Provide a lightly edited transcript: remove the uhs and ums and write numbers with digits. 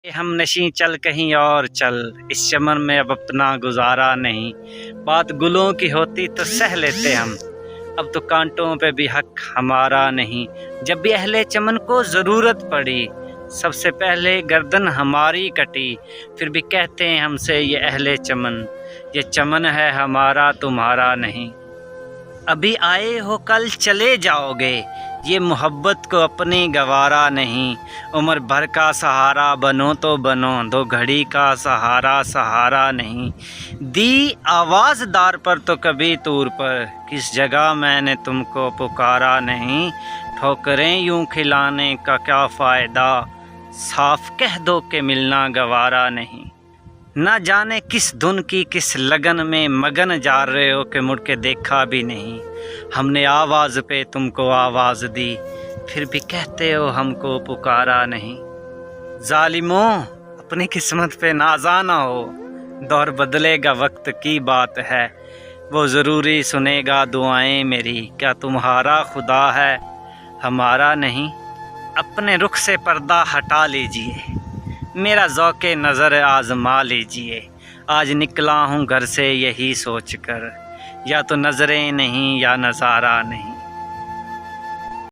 ہم نشیں چل کہیں اور چل، اس چمن میں اب اپنا گزارا نہیں۔ بات گلوں کی ہوتی تو سہ لیتے ہم، اب تو کانٹوں پہ بھی حق ہمارا نہیں۔ جب بھی اہل چمن کو ضرورت پڑی، سب سے پہلے گردن ہماری کٹی، پھر بھی کہتے ہیں ہم سے یہ اہل چمن، یہ چمن ہے ہمارا تمہارا نہیں۔ ابھی آئے ہو کل چلے جاؤ گے، یہ محبت کو اپنی گوارا نہیں۔ عمر بھر کا سہارا بنو تو بنو، دو گھڑی کا سہارا سہارا نہیں۔ دی آواز دار پر تو کبھی طور پر، کس جگہ میں نے تم کو پکارا نہیں۔ ٹھوکریں یوں کھلانے کا کیا فائدہ، صاف کہہ دو کہ ملنا گوارا نہیں۔ نہ جانے کس دھن کی کس لگن میں مگن جا رہے ہو کہ مڑ کے دیکھا بھی نہیں۔ ہم نے آواز پہ تم کو آواز دی، پھر بھی کہتے ہو ہم کو پکارا نہیں۔ ظالموں اپنی قسمت پہ نازا نہ ہو، دور بدلے گا وقت کی بات ہے، وہ ضروری سنے گا دعائیں میری۔ کیا تمہارا خدا ہے ہمارا نہیں؟ اپنے رخ سے پردہ ہٹا لیجئے، میرا ذوق نظر آزما لیجئے۔ آج نکلا ہوں گھر سے یہی سوچ کر، یا تو نظریں نہیں یا نظارہ نہیں۔